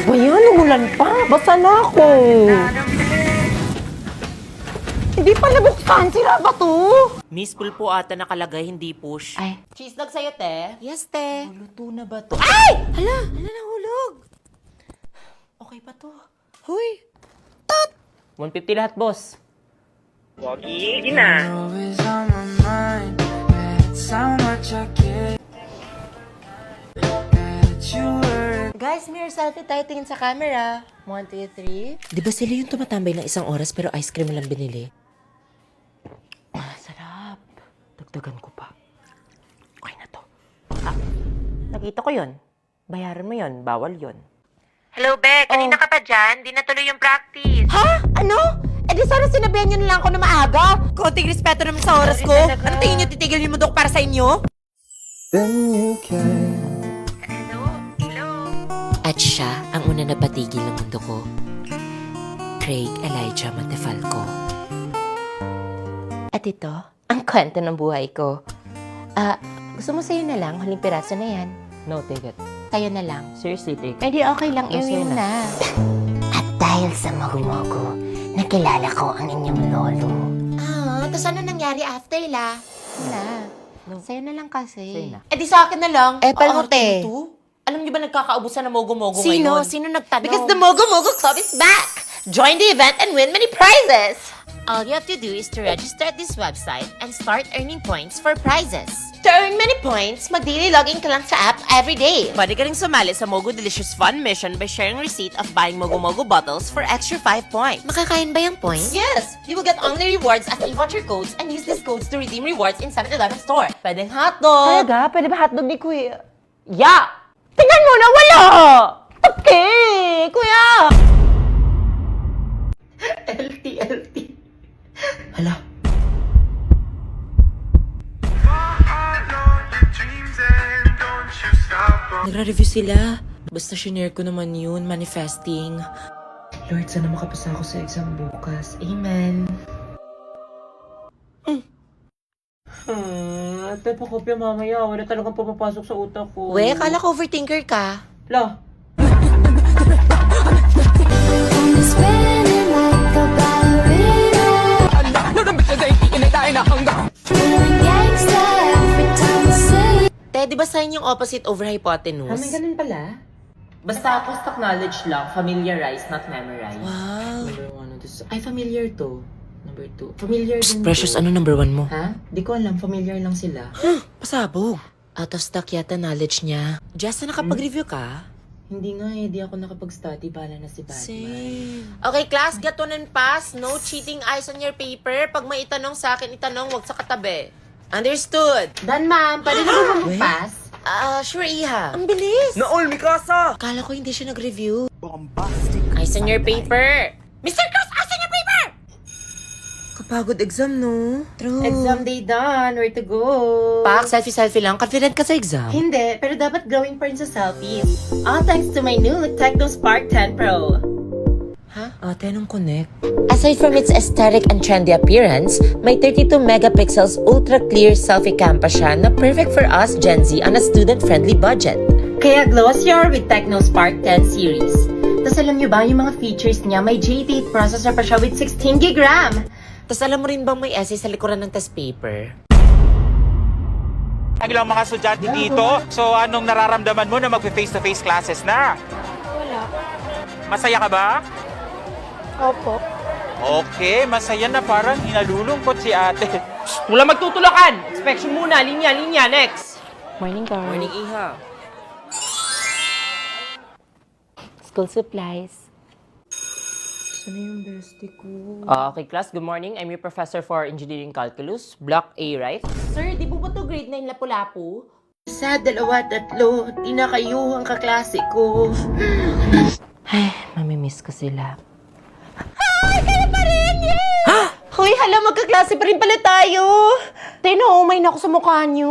Bayan, umulan pa. Basa na ako. Hindi pa nabuksan. Sira ba to? Miss Pool po ata nakalagay, hindi push. Ay, cheese dog sa'yo, te. Yes, te. Luto na ba to? Ay! Hala, nahulog. Okay pa to. Huy. 150 lahat, boss. Wagi na. Always on my mind. That's how much I care. That you were. Guys, mirror selfie tayo. Tingin sa camera. 1, 2, 3. Di ba sila yung tumatambay ng isang oras pero ice cream lang binili? Ah, sarap. Dagdagan ko pa. Okay na to. Ah, nakita ko yun. Bayaran mo yun. Bawal yun. Hello, Beck. Kanina ka pa dyan? Di natuloy yung practice. Ha? Ano? Eh di sana sinabihan nyo na lang ako na maaga. Konting respeto naman sa oras ko. Ano tingin nyo titigil yung mundo ko para sa inyo? Then you came. At siya ang una na patigil ng mundo ko. Craig Elijah Montefalco. At ito, ang kwento ng buhay ko. Gusto mo sa'yo na lang? Huling piraso na yan. No, take it. Sa'yo na lang. Seriously, take it. Eh di okay lang, Iwi na. At dahil sa mogo-mogo, nakilala ko ang inyong lolo. Tapos ano nangyari after, la? Wala. Sa'yo na lang kasi. Sa'yo na. Eh di sa akin na lang. Palmote. Alam niyo ba nagkakaubusan ng mogo-mogo Sino? ngayon? Sino nagtanong? Because the Mogo-Mogo Club is back! Join the event and win many prizes! All you have to do is to register at this website and start earning points for prizes. To earn many points, mag-daily login ka lang sa app every day. Pwede ka rin sumali sa Mogo Delicious Fun Mission by sharing receipt of buying Mogo-Mogo bottles for extra 5 points. Makakain ba yung points? Yes! You will get only rewards as you watch your codes and use these codes to redeem rewards in 7-Eleven store. Pwedeng hotdog. Talaga? Pwede ba hotdog ni Kuya? Yeah! Tingnan mo na wala! Okay! Kuya! LT. Hala. Nagra-review sila. Basta shinare ko naman yun, manifesting. Lord, sana makapasa ako sa exam bukas. Amen. Ate, pakopya mamaya. Wala talagang papapasok sa utak ko. We, kala ko overthinker ka. La, Spinning like a ballerina. Feeling gangsta every time I see. Te, di ba sign yung opposite over hypotenuse? ganun pala. Basta acoustic knowledge lang. Familiarize, not memorize. Wow. Number 1, this ay familiar to. Number 2, familiar din Precious, to. ano number 1 mo? Ha? Di ko alam, familiar lang sila. Pasabog. Out of stock yata knowledge niya. Just na nakapag-review ka? Hindi nga eh, di ako nakapag-study. Bahala na si Batman. Okay, class, get one and pass. No cheating eyes on your paper. Pag may itanong sa akin, itanong, wag sa katabi. Understood? Dan, ma'am, pwede na ba mag-pass? Sure, Iha. Ang bilis! Naol, Mikasa! Kala ko hindi siya nag-review. Eyes on your paper. Mr. Cross, eyes on your paper! Kapagod exam, no? True. Exam day done. Where to go? Pak, selfie-selfie lang. Confident ka sa exam? Hindi, pero dapat glowing pa rin sa selfies. All thanks to my new Techno Spark 10 Pro. Ate, anong connect? Aside from its aesthetic and trendy appearance, may 32 megapixels ultra-clear selfie cam pa siya na perfect for us Gen Z on a student-friendly budget. Kaya glossier with Techno Spark 10 series. Tapos alam nyo ba, yung mga features niya, may J8 processor pa siya with 16GB RAM. Tapos alam mo rin bang may essay sa likuran ng test paper? Ang ilang mga estudyante dito, so anong nararamdaman mo na mag-face-to-face classes na? Wala. Masaya ka ba? Opo. Okay, masaya na parang hinalulungkot si ate. Wala magtutulakan! Inspection muna. Linya. Next. Morning, girl. Morning, Iha. School supplies. Sana yung bestie ko? Okay, class. Good morning. I'm your professor for Engineering Calculus. Block A, right? Sir, di po ba to grade 9 lapu-lapu? Sa 2, 3, di na kayo ang kaklase ko. Ay, mamimiss ko sila. Ay, kayo pa rin! Yay! Hoy, hala, magkaklase pa rin pala tayo. Tino, na ako sa mukha niyo.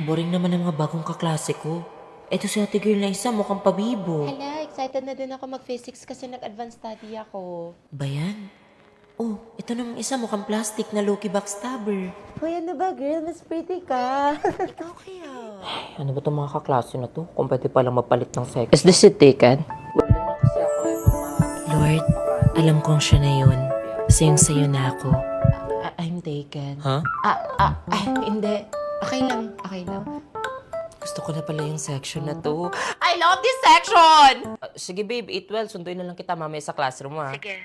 Boring naman ang mga bagong kaklase ko. Eto si ate girl na isa, mukhang pabibo. Hala, excited na din ako mag-physics kasi nag-advanced study ako. Ba yan? Oh, ito namang isa, mukhang plastic na low-key backstabber. Hoy, ano ba, girl? Mas pretty ka. Okay ah. Ano ba itong mga kaklase na to? Kung pwede palang mapalit ng sex. Is this it taken? Lord, alam kong siya na yun. Sayong-sayo na ako. I'm taken. Huh? Hindi. Okay lang. Gusto ko na pala yung section na to. I love this section! Sige babe, eat well. Sunduin na lang kita mamaya sa classroom ha. Sige.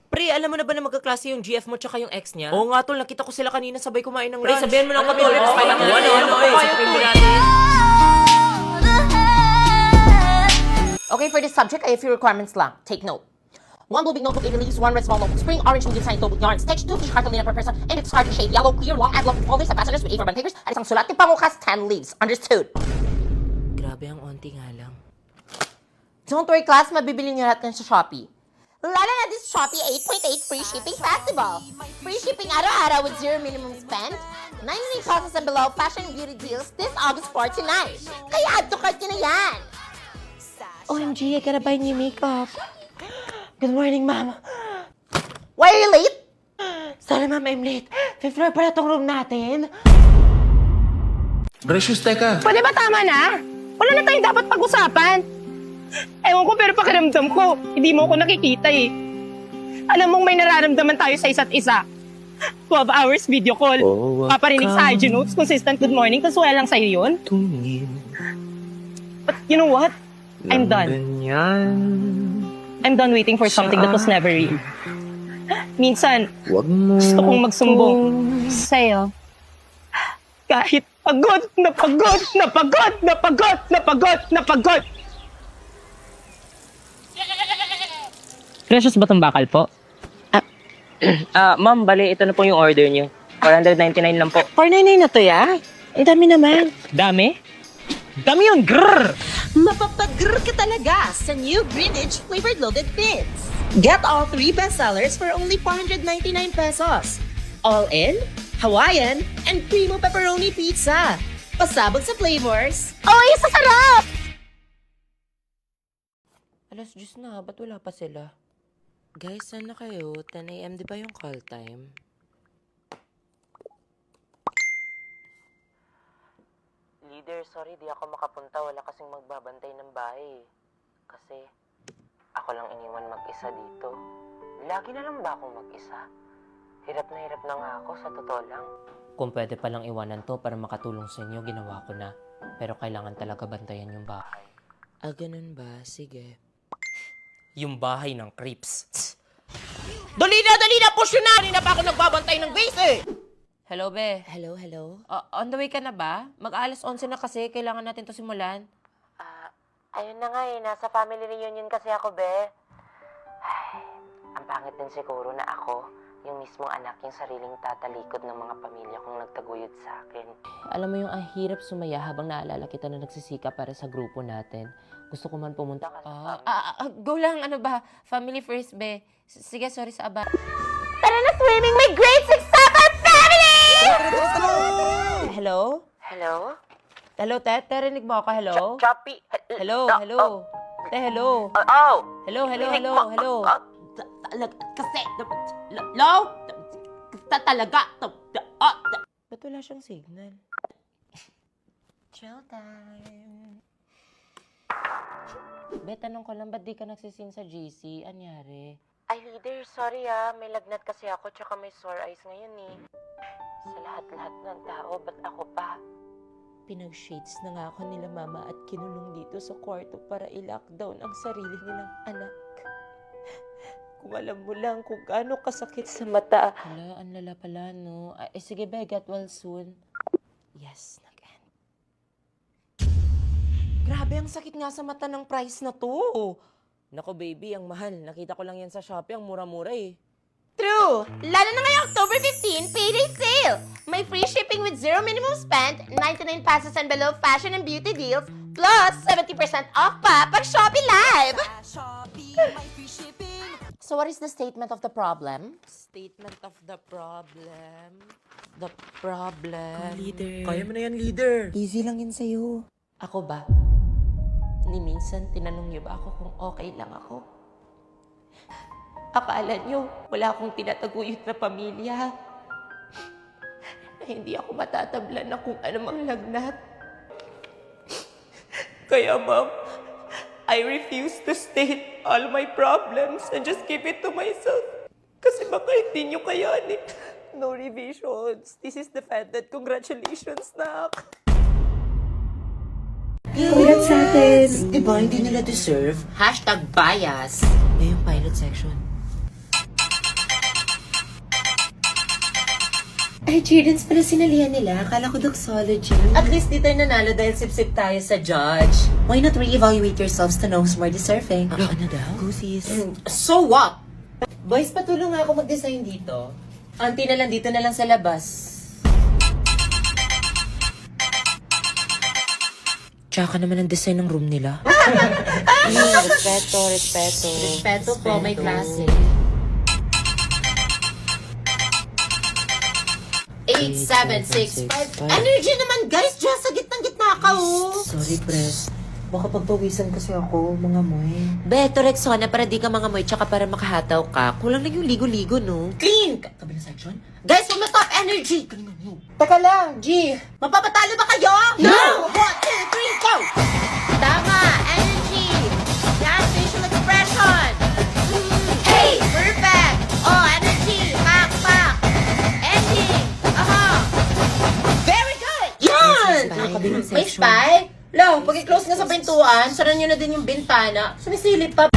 Pre, alam mo na ba na magkaklase yung GF mo tsaka yung ex niya? Oo nga tol, nakita ko sila kanina sabay kumain ng lunch. Pre, sabihan mo lang kami. Okay, for this subject, I have a few requirements lang. Take note. 1 blue big notebook, 8 leaves, 1 red small notebook, spring, orange, medium-sized notebook yarns, sketch, 2 fish cartolina per person, and it's hard to shade, yellow, clear, long, long folders, and passengers with A4 bond papers, at isang sulat ng pangukas, 10 leaves. Understood? Grabe, ang onti nga lang. Don't worry, class, mabibili niyo lahat yan sa Shopee. Lala na this Shopee 8.8 free shipping festival. Free shipping araw-araw with 0 minimum spend. 99 pesos and below fashion and beauty deals this August 4 to 9. Kaya add to cart nyo na yan. OMG, I gotta buy new makeup. Good morning, ma'am. Why are you late? Sorry, ma'am, I'm late. Fifth floor pala tong room natin. Gracious, teka. Pwede ba tama na? Wala na tayong dapat pag-usapan. Ewan ko pero pakiramdam ko, hindi mo ako nakikita eh. Alam mong may nararamdaman tayo sa isa't isa. 12 hours video call. Paparinig sa IG notes, consistent good morning, tas wala lang sa'yo yun. But you know what? I'm done. I'm done waiting for something that was never real. Minsan, gusto kong magsumbong sa'yo. Kahit pagod na pagod na pagod na pagod na pagod na pagod. Precious ba itong bakal po? Ma'am, bali, ito na po yung order niyo. 499 lang po. 499 na to, ya? Ang dami naman. Dami? Dami yun, grrr! Mapapag-grrr ka talaga sa new Greenwich flavored loaded bits. Get all 3 bestsellers for only 499 pesos. All in, Hawaiian, and Primo Pepperoni Pizza. Pasabog sa flavors. Ay, sa sarap! Alas 10 na, ba't wala pa sila? Guys, saan na kayo? 10 a.m. di ba yung call time? Leader, sorry, di ako makapunta. Wala kasing magbabantay ng bahay. Kasi, ako lang iniwan mag-isa dito. Lagi na lang ba akong mag-isa? Hirap na nga ako, sa totoo lang. Kung pwede palang iwanan to para makatulong sa inyo, ginawa ko na. Pero kailangan talaga bantayan yung bahay. Ganun ba? Sige. Yung bahay ng creeps. Dali na, push yun na! Kanina pa ako nagbabantay ng base eh! Hello, be. Hello? On the way ka na ba? Mag-alas 11 na kasi. Kailangan natin to simulan. Ayun na nga eh, nasa family reunion kasi ako, be. Ay, ang pangit din siguro na ako, yung mismong anak, yung sariling tatalikod ng mga pamilya kong nagtaguyod sa akin. Alam mo yung ang hirap sumaya habang naalala kita na nagsisika para sa grupo natin. Gusto ko man pumunta ka sa go lang, ano ba? Family first, be. Sige, sorry sa aba. Tara na swimming! May grade 6 soccer family! Hello? Hello? Hello, Te? Narinig mo ako? Hello? Choppy! Hello? Te, hello? Oh! Hello? Kasi, hello? Talaga. Ba't wala siyang signal? Chill time. Be, tanong ko lang, ba't di ka nagsisin sa GC? Anyari? Ay, leader, sorry may lagnat kasi ako tsaka may sore eyes ngayon eh. Sa lahat-lahat ng tao, ba't ako pa? Pinag-shades na nga ako nila mama at kinulong dito sa kwarto para i-lockdown ang sarili nilang anak. Kung alam mo lang kung gaano kasakit sa mata. Hala, ang lala pala, no? Ay, sige be, get well soon. Yes, nag-end. Grabe, ang sakit nga sa mata ng price na to. Nako baby, ang mahal. Nakita ko lang yan sa Shopee, ang mura-mura eh. True! Lalo na ngayong October 15, payday sale! May free shipping with 0 minimum spend, 99 pesos and below fashion and beauty deals, plus 70% off pa pag Shopee Live! So what is the statement of the problem? Statement of the problem. The problem. Leader. Kaya mo na yan, leader. Easy lang yan sa'yo. Ako ba? Ni minsan, tinanong niyo ba ako kung okay lang ako? Akala niyo, wala akong tinataguyod na pamilya. Na hindi ako matatablan na kung anumang lagnat. Kaya ma'am, I refuse to state all my problems and just keep it to myself. Kasi baka hindi nyo kayanin. No revisions. This is defended. Congratulations, nak. Congrats sa atin! Diba, hindi nila deserve? #bias. Ngayong pilot section. Ay, cheerleaders pala sinalihan nila. Akala ko doxology. At least di tayo nanalo dahil sip-sip tayo sa judge. Why not re-evaluate yourselves to know who's more deserving? Ano daw? Goosies. So what? Boys, patulong nga ako mag-design dito. Auntie na lang, dito na lang sa labas. Tsaka naman ang design ng room nila. Respeto. Respeto po, may klase. 8765. Energy naman, guys. Diyan sa gitnang-gitna ka, oh. Sorry, Pres. Baka pagpawisan kasi ako, mga moy. Beto, Rexona, para di ka mga moy, tsaka para makahataw ka. Kulang lang yung ligo-ligo, no? Clean. Kabilang section? Guys, from the top energy. Teka lang, G. Mapapatalo ba kayo? No! 1, 2, 3, go! Tama! Energy! Yan, facial expression! Hey! Perfect! Oh, energy! Pak! Ending! Very good! Yan! Kabilang May section. spy? Lo, pag-close nga sa pintuan, sara nyo na din yung bintana. Sumisilip pa.